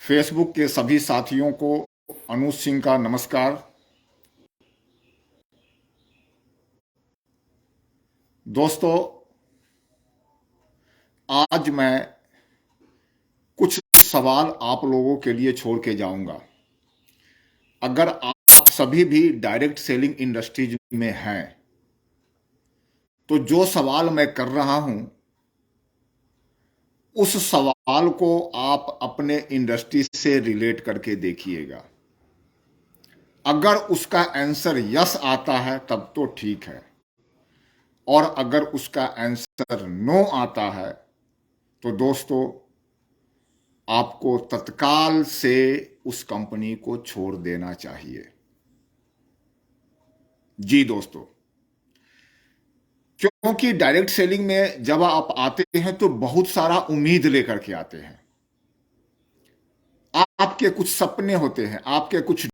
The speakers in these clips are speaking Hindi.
फेसबुक के सभी साथियों को अनुज सिंह का नमस्कार। दोस्तों, आज मैं कुछ सवाल आप लोगों के लिए छोड़ के जाऊंगा। अगर आप सभी भी डायरेक्ट सेलिंग इंडस्ट्रीज में हैं तो जो सवाल मैं कर रहा हूं उस सवाल को आप अपने इंडस्ट्री से रिलेट करके देखिएगा। अगर उसका आंसर यस आता है तब तो ठीक है, और अगर उसका आंसर नो आता है तो दोस्तों आपको तत्काल से उस कंपनी को छोड़ देना चाहिए। जी दोस्तों, क्योंकि डायरेक्ट सेलिंग में जब आप आते हैं तो बहुत सारा उम्मीद लेकर के आते हैं। आपके कुछ सपने होते हैं, आपके कुछ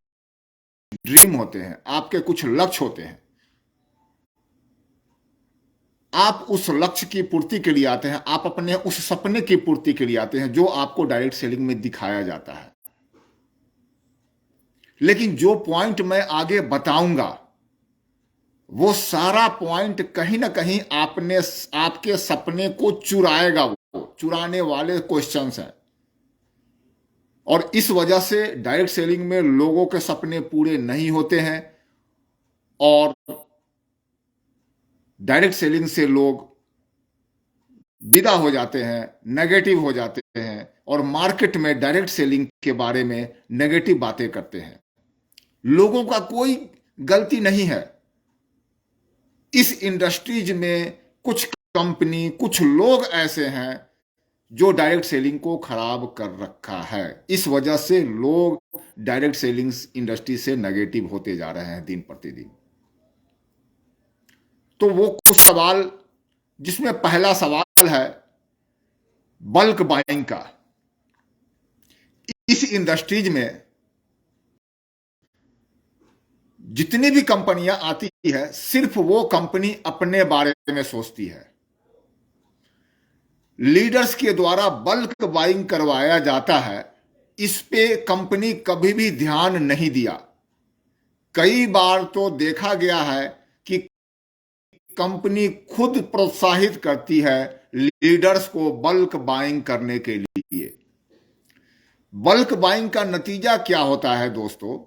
ड्रीम होते हैं, आपके कुछ लक्ष्य होते हैं। आप उस लक्ष्य की पूर्ति के लिए आते हैं, आप अपने उस सपने की पूर्ति के लिए आते हैं जो आपको डायरेक्ट सेलिंग में दिखाया जाता है। लेकिन जो पॉइंट मैं आगे बताऊंगा वो सारा पॉइंट कहीं ना कहीं आपके सपने को चुराएगा। वो चुराने वाले क्वेश्चंस हैं, और इस वजह से डायरेक्ट सेलिंग में लोगों के सपने पूरे नहीं होते हैं, और डायरेक्ट सेलिंग से लोग विदा हो जाते हैं, नेगेटिव हो जाते हैं, और मार्केट में डायरेक्ट सेलिंग के बारे में नेगेटिव बातें करते हैं। लोगों का कोई गलती नहीं है। इस इंडस्ट्रीज में कुछ कंपनी, कुछ लोग ऐसे हैं जो डायरेक्ट सेलिंग को खराब कर रखा है। इस वजह से लोग डायरेक्ट सेलिंग इंडस्ट्री से नेगेटिव होते जा रहे हैं दिन प्रतिदिन। तो वो कुछ सवाल, जिसमें पहला सवाल है बल्क बाइंग का। इस इंडस्ट्रीज में जितनी भी कंपनियां आती है सिर्फ वो कंपनी अपने बारे में सोचती है। लीडर्स के द्वारा बल्क बाइंग करवाया जाता है, इस पे कंपनी कभी भी ध्यान नहीं दिया। कई बार तो देखा गया है कि कंपनी खुद प्रोत्साहित करती है लीडर्स को बल्क बाइंग करने के लिए। बल्क बाइंग का नतीजा क्या होता है दोस्तों?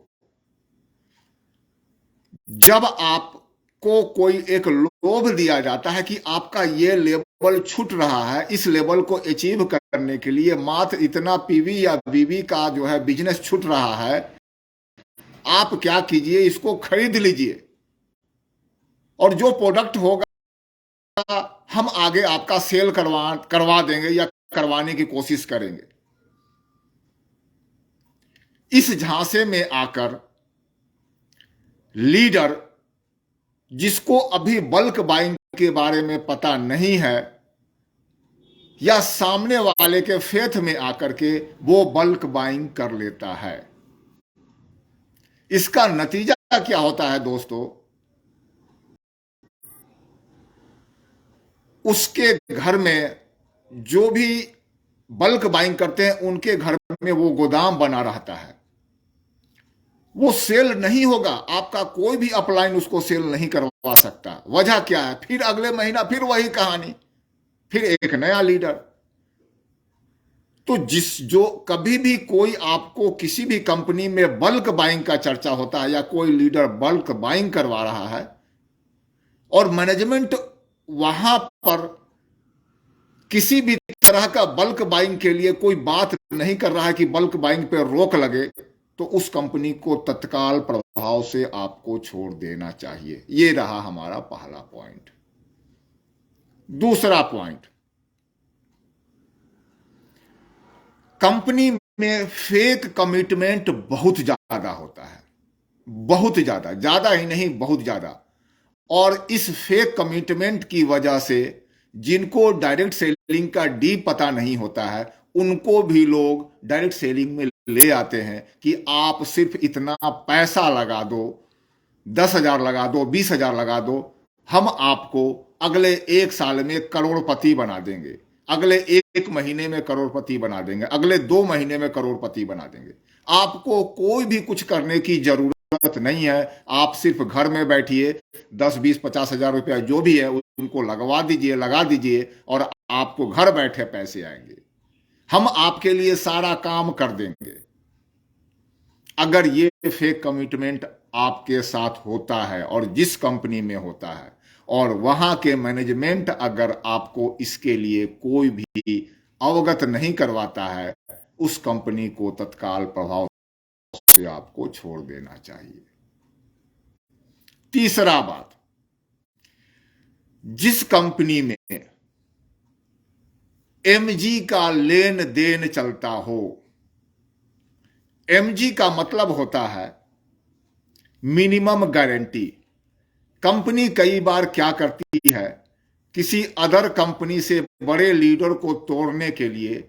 जब आपको कोई एक लोभ दिया जाता है कि आपका ये लेवल छूट रहा है, इस लेवल को अचीव करने के लिए मात्र इतना पीवी या बीवी का जो है बिजनेस छूट रहा है, आप क्या कीजिए, इसको खरीद लीजिए, और जो प्रोडक्ट होगा हम आगे आपका सेल करवा देंगे या करवाने की कोशिश करेंगे। इस झांसे में आकर लीडर, जिसको अभी बल्क बाइंग के बारे में पता नहीं है, या सामने वाले के फेथ में आकर के वो बल्क बाइंग कर लेता है। इसका नतीजा क्या होता है दोस्तों? उसके घर में जो भी बल्क बाइंग करते हैं उनके घर में वो गोदाम बना रहता है, वो सेल नहीं होगा। आपका कोई भी अपलाइन उसको सेल नहीं करवा सकता। वजह क्या है? फिर अगले महीना फिर वही कहानी, फिर एक नया लीडर। तो जो कभी भी कोई आपको किसी भी कंपनी में बल्क बाइंग का चर्चा होता है या कोई लीडर बल्क बाइंग करवा रहा है और मैनेजमेंट वहां पर किसी भी तरह का बल्क बाइंग के लिए कोई बात नहीं कर रहा है कि बल्क बाइंग पे रोक लगे, तो उस कंपनी को तत्काल प्रभाव से आपको छोड़ देना चाहिए। ये रहा हमारा पहला पॉइंट। दूसरा पॉइंट, कंपनी में फेक कमिटमेंट बहुत ज्यादा होता है। बहुत ज्यादा, ज्यादा ही नहीं, बहुत ज्यादा। और इस फेक कमिटमेंट की वजह से जिनको डायरेक्ट सेलिंग का डी पता नहीं होता है उनको भी लोग डायरेक्ट सेलिंग में ले आते हैं कि आप सिर्फ इतना पैसा लगा दो, 10,000 लगा दो, 20,000 लगा दो, हम आपको अगले 1 साल में करोड़पति बना देंगे। अगले एक महीने में करोड़पति बना देंगे, अगले 2 महीने में करोड़पति बना देंगे। आपको कोई भी कुछ करने की जरूरत नहीं है। आप सिर्फ घर में बैठिए, 10, 20, 50 हजार रुपया जो भी है उनको लगवा दीजिए, लगा दीजिए, और आपको घर बैठे पैसे आएंगे। हम आपके लिए सारा काम कर देंगे। अगर ये फेक कमिटमेंट आपके साथ होता है और जिस कंपनी में होता है, और वहां के मैनेजमेंट अगर आपको इसके लिए कोई भी अवगत नहीं करवाता है, उस कंपनी को तत्काल प्रभाव से आपको छोड़ देना चाहिए। तीसरा बात, जिस कंपनी में एमजी का लेन देन चलता हो, एमजी का मतलब होता है मिनिमम गारंटी। कंपनी कई बार क्या करती है, किसी अदर कंपनी से बड़े लीडर को तोड़ने के लिए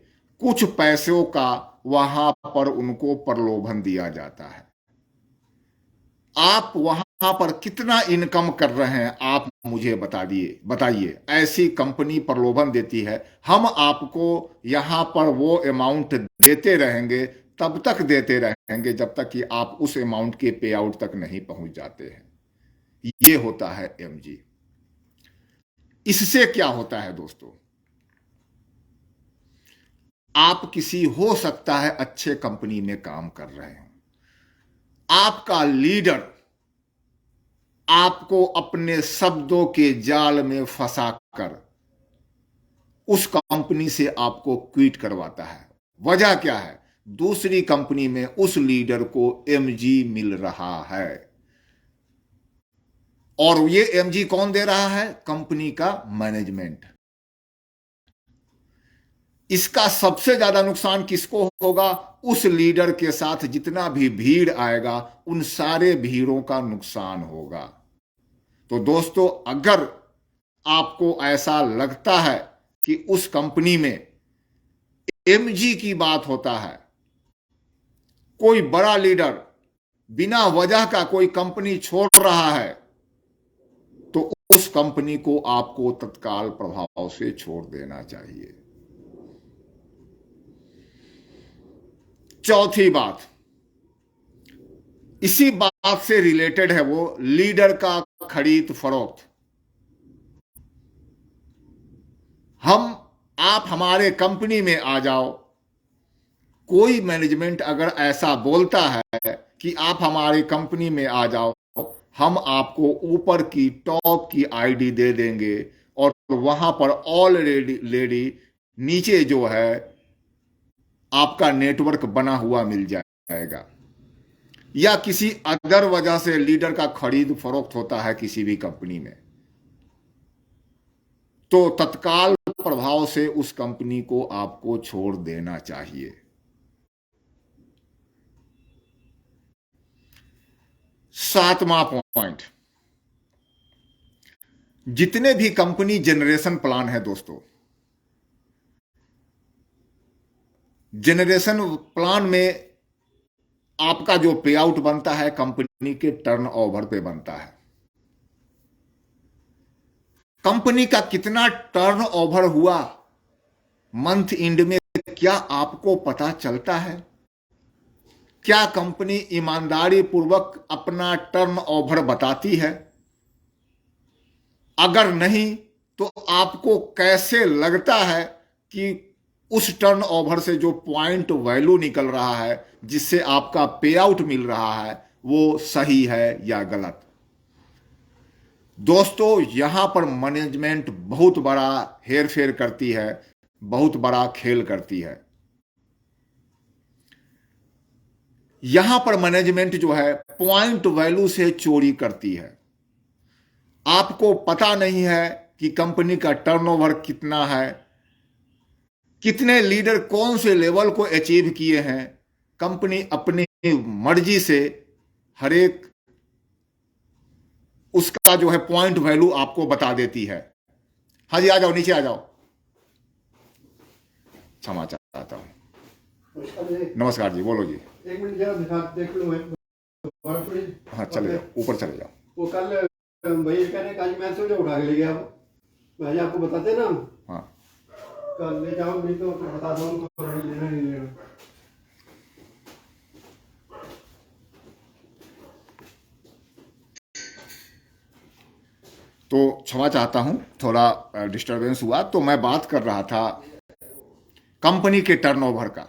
कुछ पैसों का वहां पर उनको प्रलोभन दिया जाता है। आप वहां पर कितना इनकम कर रहे हैं, आप मुझे बताइए। ऐसी कंपनी प्रलोभन देती है, हम आपको यहां पर वो अमाउंट देते रहेंगे, तब तक देते रहेंगे जब तक कि आप उस अमाउंट के पे आउट तक नहीं पहुंच जाते हैं। ये होता है एमजी। इससे क्या होता है दोस्तों, आप किसी हो सकता है अच्छे कंपनी में काम कर रहे हैं, आपका लीडर आपको अपने शब्दों के जाल में फंसाकर उस कंपनी से आपको क्विट करवाता है। वजह क्या है, दूसरी कंपनी में उस लीडर को एमजी मिल रहा है, और ये एमजी कौन दे रहा है, कंपनी का मैनेजमेंट। इसका सबसे ज्यादा नुकसान किसको होगा, उस लीडर के साथ जितना भी भीड़ आएगा उन सारे भीड़ों का नुकसान होगा। तो दोस्तों, अगर आपको ऐसा लगता है कि उस कंपनी में एमजी की बात होता है, कोई बड़ा लीडर बिना वजह का कोई कंपनी छोड़ रहा है, तो उस कंपनी को आपको तत्काल प्रभाव से छोड़ देना चाहिए। चौथी बात, इसी बात से रिलेटेड है, वो लीडर का खरीद फरोख्त। आप हमारे कंपनी में आ जाओ, कोई मैनेजमेंट अगर ऐसा बोलता है कि आप हमारी कंपनी में आ जाओ, हम आपको ऊपर की टॉप की आईडी दे देंगे, और वहां पर ऑलरेडी नीचे जो है आपका नेटवर्क बना हुआ मिल जाएगा। या किसी अदर वजह से लीडर का खरीद फरोख्त होता है किसी भी कंपनी में, तो तत्काल प्रभाव से उस कंपनी को आपको छोड़ देना चाहिए। सातवां पॉइंट, जितने भी कंपनी जनरेशन प्लान है दोस्तों, जनरेशन प्लान में आपका जो पे आउट बनता है कंपनी के टर्नओवर पे बनता है। कंपनी का कितना टर्नओवर हुआ मंथ एंड में, क्या आपको पता चलता है? क्या कंपनी ईमानदारी पूर्वक अपना टर्नओवर बताती है? अगर नहीं, तो आपको कैसे लगता है कि उस टर्नओवर से जो पॉइंट वैल्यू निकल रहा है, जिससे आपका पे आउट मिल रहा है, वो सही है या गलत? दोस्तों, यहां पर मैनेजमेंट बहुत बड़ा हेरफेर करती है, बहुत बड़ा खेल करती है। यहां पर मैनेजमेंट जो है पॉइंट वैल्यू से चोरी करती है। आपको पता नहीं है कि कंपनी का टर्नओवर कितना है, कितने लीडर कौन से लेवल को अचीव किए हैं। कंपनी अपनी मर्जी से हर एक उसका जो है पॉइंट वैल्यू आपको बता देती है। हाँ जी, आ जाओ, नीचे आ जाओ। क्षमा चाहता हूं। नमस्कार जी, बोलो जी। एक मिनट जरा दिखा देख लो। हाँ, चले जाओ, ऊपर चले जाओ। वो कल भैया कह रहे आज मैच से उठा के ले गया, भाई आपको बताते ना। हाँ, आपका ले जाओ, नहीं तो बता दो उनको नहीं लेना नहीं लेना। तो क्षमा चाहता हूं, थोड़ा डिस्टरबेंस हुआ। तो मैं बात कर रहा था कंपनी के टर्नओवर का।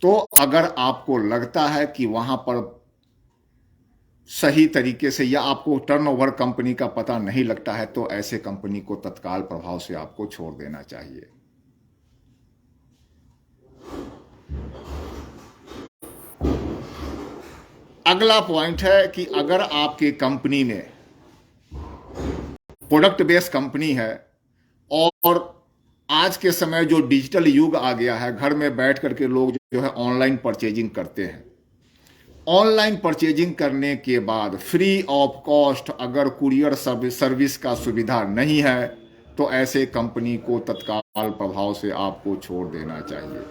तो अगर आपको लगता है कि वहां पर सही तरीके से या आपको टर्नओवर कंपनी का पता नहीं लगता है, तो ऐसे कंपनी को तत्काल प्रभाव से आपको छोड़ देना चाहिए। अगला पॉइंट है कि अगर आपकी कंपनी में प्रोडक्ट बेस्ड कंपनी है और आज के समय जो डिजिटल युग आ गया है, घर में बैठ करके लोग जो है ऑनलाइन परचेजिंग करते हैं। ऑनलाइन परचेजिंग करने के बाद फ्री ऑफ कॉस्ट अगर कुरियर सर्विस का सुविधा नहीं है, तो ऐसे कंपनी को तत्काल प्रभाव से आपको छोड़ देना चाहिए।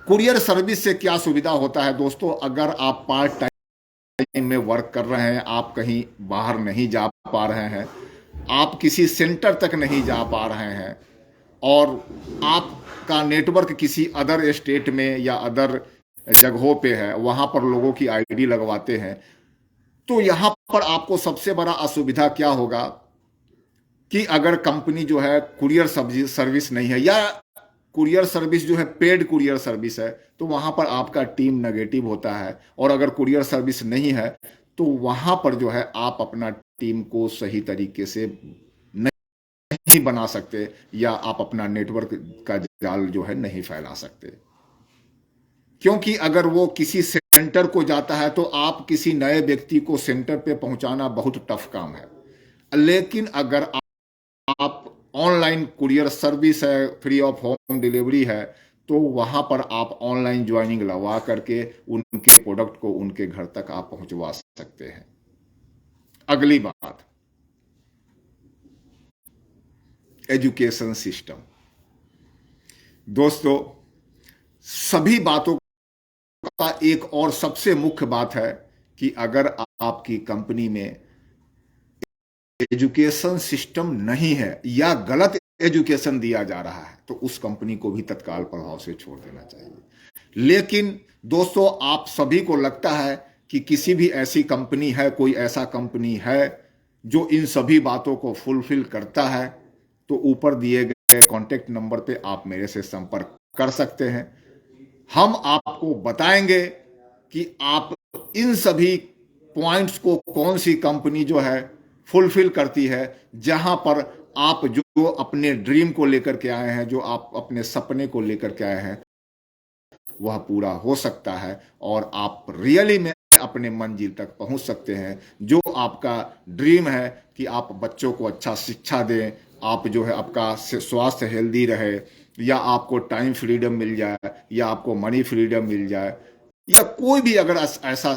कुरियर सर्विस से क्या सुविधा होता है दोस्तों? अगर आप पार्ट टाइम में वर्क कर रहे हैं, आप कहीं बाहर नहीं जा पा रहे हैं, आप किसी सेंटर तक नहीं जा पा रहे हैं और आपका नेटवर्क किसी अदर स्टेट में या अदर जगहों पे है, वहां पर लोगों की आईडी लगवाते हैं, तो यहां पर आपको सबसे बड़ा असुविधा क्या होगा कि अगर कंपनी जो है कुरियर सर्विस नहीं है या कुरियर सर्विस जो है पेड कुरियर सर्विस है, तो वहां पर आपका टीम नेगेटिव होता है। और अगर कुरियर सर्विस नहीं है तो वहां पर जो है आप अपना टीम को सही तरीके से नहीं बना सकते या आप अपना नेटवर्क का जाल जो है नहीं फैला सकते। क्योंकि अगर वो किसी सेंटर को जाता है तो आप किसी नए व्यक्ति को सेंटर पे पहुंचाना बहुत टफ काम है। लेकिन अगर आप ऑनलाइन कुरियर सर्विस है, फ्री ऑफ होम डिलीवरी है, तो वहां पर आप ऑनलाइन ज्वाइनिंग लगवा करके उनके प्रोडक्ट को उनके घर तक आप पहुंचवा सकते हैं। अगली बात, एजुकेशन सिस्टम। दोस्तों, सभी बातों का एक और सबसे मुख्य बात है कि अगर आपकी कंपनी में एजुकेशन सिस्टम नहीं है या गलत एजुकेशन दिया जा रहा है, तो उस कंपनी को भी तत्काल प्रभाव से छोड़ देना चाहिए। लेकिन दोस्तों, आप सभी को लगता है कि किसी भी ऐसी कंपनी है, कोई ऐसा कंपनी है जो इन सभी बातों को फुलफिल करता है, तो ऊपर दिए गए कॉन्टेक्ट नंबर पे आप मेरे से संपर्क कर सकते हैं। हम आपको बताएंगे कि आप इन सभी पॉइंट्स को कौन सी कंपनी जो है फुलफिल करती है, जहां पर आप जो अपने ड्रीम को लेकर के आए हैं, जो आप अपने सपने को लेकर के आए हैं, वह पूरा हो सकता है और आप रियली में अपने मंजिल तक पहुंच सकते हैं। जो आपका ड्रीम है कि आप बच्चों को अच्छा शिक्षा दें, आप जो है आपका स्वास्थ्य हेल्दी रहे, या आपको टाइम फ्रीडम मिल जाए, या आपको मनी फ्रीडम मिल जाए, या कोई भी अगर ऐसा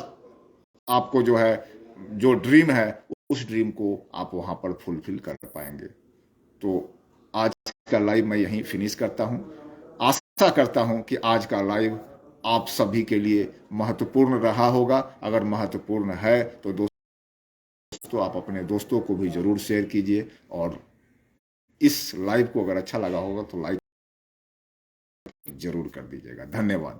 आपको जो है जो ड्रीम है, उस ड्रीम को आप वहां पर फुलफिल कर पाएंगे। तो आज का लाइव मैं यहीं फिनिश करता हूं। आशा करता हूं कि आज का लाइव आप सभी के लिए महत्वपूर्ण रहा होगा। अगर महत्वपूर्ण है तो दोस्तों आप अपने दोस्तों को भी जरूर शेयर कीजिए, और इस लाइव को अगर अच्छा लगा होगा तो लाइक जरूर कर दीजिएगा। धन्यवाद।